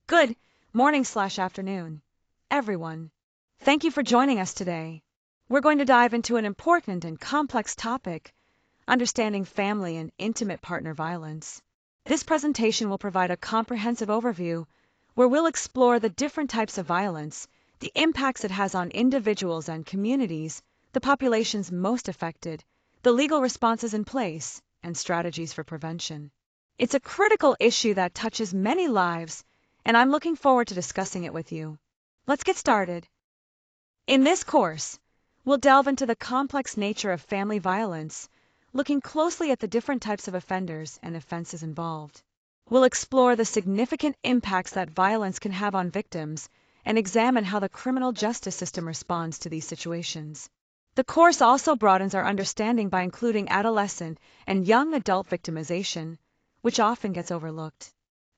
Good morning/afternoon, everyone. Thank you for joining us today. We're going to dive into an important and complex topic, understanding family and intimate partner violence. This presentation will provide a comprehensive overview where we'll explore the different types of violence, the impacts it has on individuals and communities, the populations most affected, the legal responses in place, and strategies for prevention. It's a critical issue that touches many lives, and I'm looking forward to discussing it with you. Let's get started. In this course, we'll delve into the complex nature of family violence, looking closely at the different types of offenders and offenses involved. We'll explore the significant impacts that violence can have on victims and examine how the criminal justice system responds to these situations. The course also broadens our understanding by including adolescent and young adult victimization, which often gets overlooked.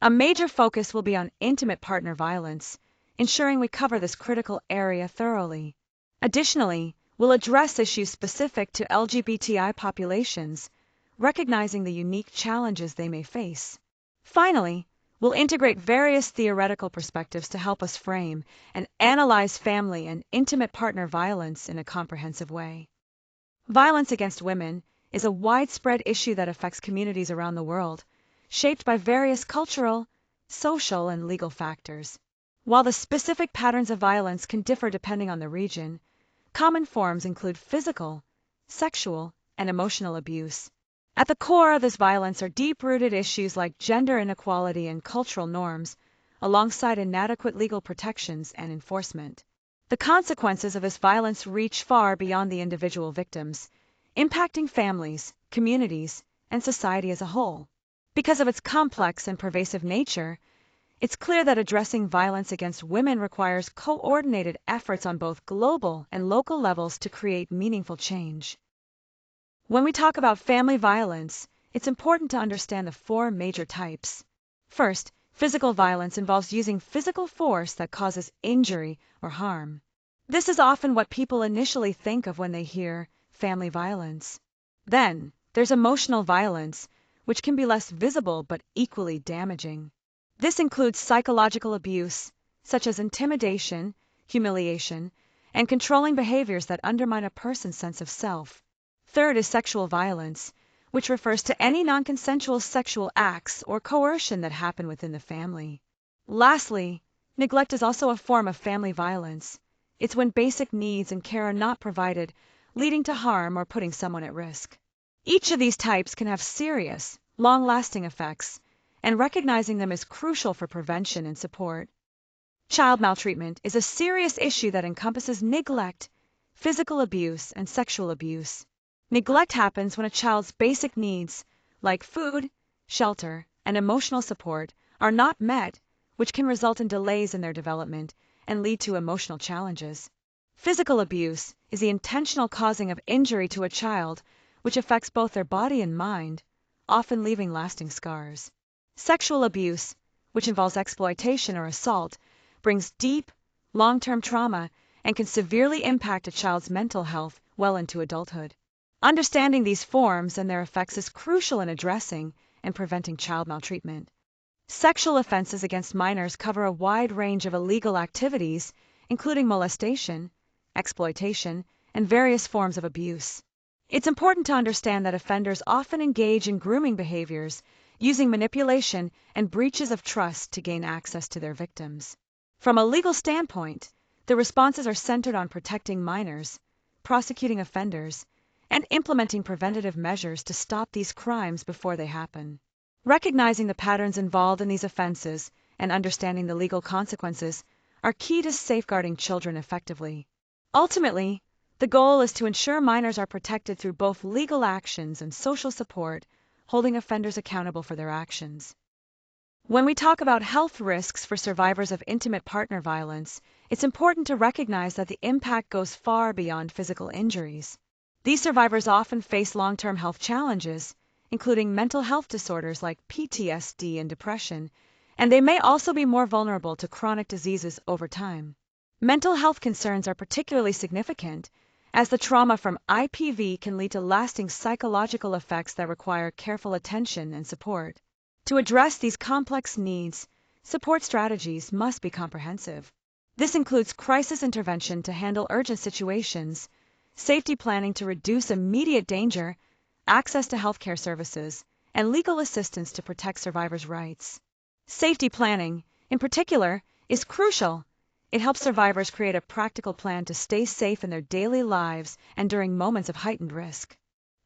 A major focus will be on intimate partner violence, ensuring we cover this critical area thoroughly. Additionally, we'll address issues specific to LGBTI populations, recognizing the unique challenges they may face. Finally, we'll integrate various theoretical perspectives to help us frame and analyze family and intimate partner violence in a comprehensive way. Violence against women is a widespread issue that affects communities around the world, shaped by various cultural, social, and legal factors. While the specific patterns of violence can differ depending on the region, common forms include physical, sexual, and emotional abuse. At the core of this violence are deep-rooted issues like gender inequality and cultural norms, alongside inadequate legal protections and enforcement. The consequences of this violence reach far beyond the individual victims, impacting families, communities, and society as a whole. Because of its complex and pervasive nature, it's clear that addressing violence against women requires coordinated efforts on both global and local levels to create meaningful change. When we talk about family violence, it's important to understand the four major types. First, physical violence involves using physical force that causes injury or harm. This is often what people initially think of when they hear family violence. Then, there's emotional violence, which can be less visible but equally damaging. This includes psychological abuse, such as intimidation, humiliation, and controlling behaviors that undermine a person's sense of self. Third is sexual violence, which refers to any non-consensual sexual acts or coercion that happen within the family. Lastly, neglect is also a form of family violence. It's when basic needs and care are not provided, leading to harm or putting someone at risk. Each of these types can have serious, long-lasting effects, and recognizing them is crucial for prevention and support. Child maltreatment is a serious issue that encompasses neglect, physical abuse, and sexual abuse. Neglect happens when a child's basic needs, like food, shelter, and emotional support, are not met, which can result in delays in their development and lead to emotional challenges. Physical abuse is the intentional causing of injury to a child, which affects both their body and mind, often leaving lasting scars. Sexual abuse, which involves exploitation or assault, brings deep, long-term trauma and can severely impact a child's mental health well into adulthood. Understanding these forms and their effects is crucial in addressing and preventing child maltreatment. Sexual offenses against minors cover a wide range of illegal activities, including molestation, exploitation, and various forms of abuse. It's important to understand that offenders often engage in grooming behaviors, using manipulation and breaches of trust to gain access to their victims. From a legal standpoint, the responses are centered on protecting minors, prosecuting offenders, and implementing preventative measures to stop these crimes before they happen. Recognizing the patterns involved in these offenses and understanding the legal consequences are key to safeguarding children effectively. Ultimately, the goal is to ensure minors are protected through both legal actions and social support, holding offenders accountable for their actions. When we talk about health risks for survivors of intimate partner violence, it's important to recognize that the impact goes far beyond physical injuries. These survivors often face long-term health challenges, including mental health disorders like PTSD and depression, and they may also be more vulnerable to chronic diseases over time. Mental health concerns are particularly significant, as the trauma from IPV can lead to lasting psychological effects that require careful attention and support. To address these complex needs, support strategies must be comprehensive. This includes crisis intervention to handle urgent situations, safety planning to reduce immediate danger, access to healthcare services, and legal assistance to protect survivors' rights. Safety planning, in particular, is crucial. It helps survivors create a practical plan to stay safe in their daily lives and during moments of heightened risk.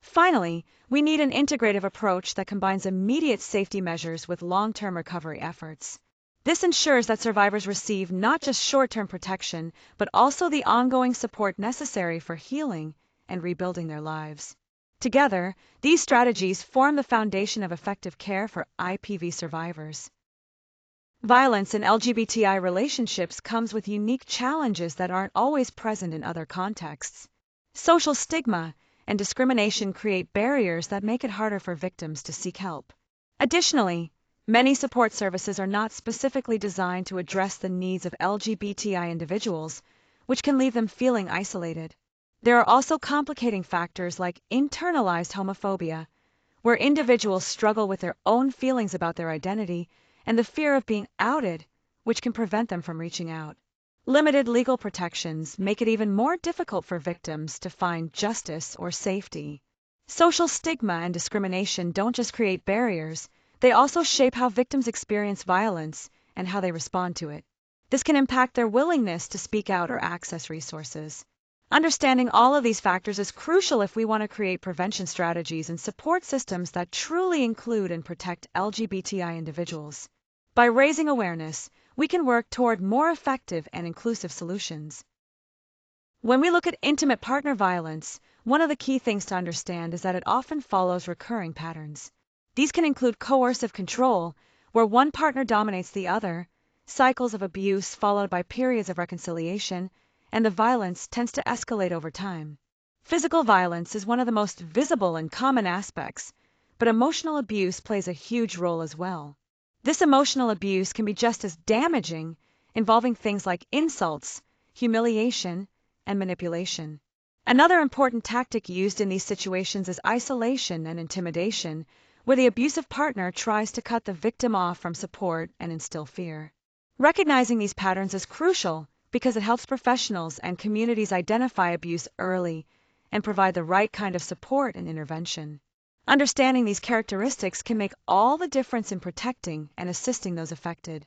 Finally, we need an integrative approach that combines immediate safety measures with long-term recovery efforts. This ensures that survivors receive not just short-term protection, but also the ongoing support necessary for healing and rebuilding their lives. Together, these strategies form the foundation of effective care for IPV survivors. Violence in LGBTI relationships comes with unique challenges that aren't always present in other contexts. Social stigma and discrimination create barriers that make it harder for victims to seek help. Additionally, many support services are not specifically designed to address the needs of LGBTI individuals, which can leave them feeling isolated. There are also complicating factors like internalized homophobia, where individuals struggle with their own feelings about their identity and the fear of being outed, which can prevent them from reaching out. Limited legal protections make it even more difficult for victims to find justice or safety. Social stigma and discrimination don't just create barriers, they also shape how victims experience violence and how they respond to it. This can impact their willingness to speak out or access resources. Understanding all of these factors is crucial if we want to create prevention strategies and support systems that truly include and protect LGBTI individuals. By raising awareness, we can work toward more effective and inclusive solutions. When we look at intimate partner violence, one of the key things to understand is that it often follows recurring patterns. These can include coercive control, where one partner dominates the other, cycles of abuse followed by periods of reconciliation, and the violence tends to escalate over time. Physical violence is one of the most visible and common aspects, but emotional abuse plays a huge role as well. This emotional abuse can be just as damaging, involving things like insults, humiliation, and manipulation. Another important tactic used in these situations is isolation and intimidation, where the abusive partner tries to cut the victim off from support and instill fear. Recognizing these patterns is crucial because it helps professionals and communities identify abuse early and provide the right kind of support and intervention. Understanding these characteristics can make all the difference in protecting and assisting those affected.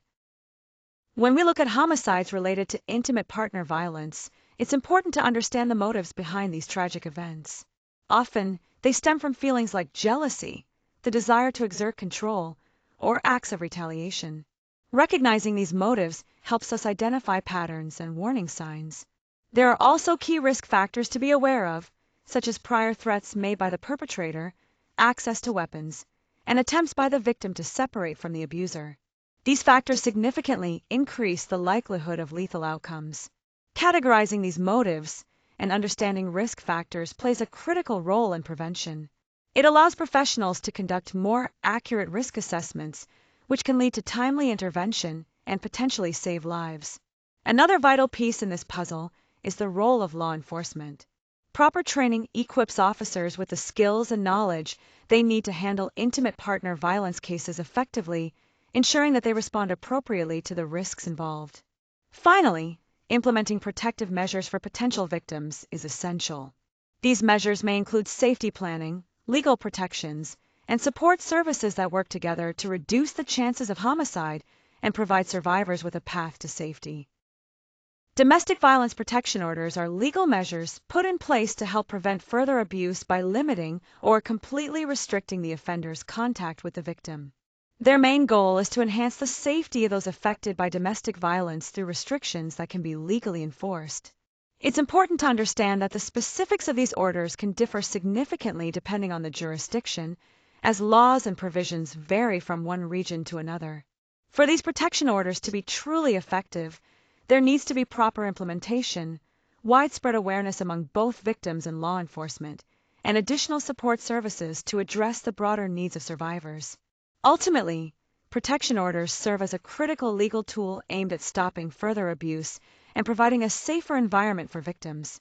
When we look at homicides related to intimate partner violence, it's important to understand the motives behind these tragic events. Often, they stem from feelings like jealousy, the desire to exert control, or acts of retaliation. Recognizing these motives helps us identify patterns and warning signs. There are also key risk factors to be aware of, such as prior threats made by the perpetrator, access to weapons, and attempts by the victim to separate from the abuser. These factors significantly increase the likelihood of lethal outcomes. Categorizing these motives and understanding risk factors plays a critical role in prevention. It allows professionals to conduct more accurate risk assessments, which can lead to timely intervention and potentially save lives. Another vital piece in this puzzle is the role of law enforcement. Proper training equips officers with the skills and knowledge they need to handle intimate partner violence cases effectively, ensuring that they respond appropriately to the risks involved. Finally, implementing protective measures for potential victims is essential. These measures may include safety planning, legal protections, and support services that work together to reduce the chances of homicide and provide survivors with a path to safety. Domestic violence protection orders are legal measures put in place to help prevent further abuse by limiting or completely restricting the offender's contact with the victim. Their main goal is to enhance the safety of those affected by domestic violence through restrictions that can be legally enforced. It's important to understand that the specifics of these orders can differ significantly depending on the jurisdiction, as laws and provisions vary from one region to another. For these protection orders to be truly effective, there needs to be proper implementation, widespread awareness among both victims and law enforcement, and additional support services to address the broader needs of survivors. Ultimately, protection orders serve as a critical legal tool aimed at stopping further abuse and providing a safer environment for victims.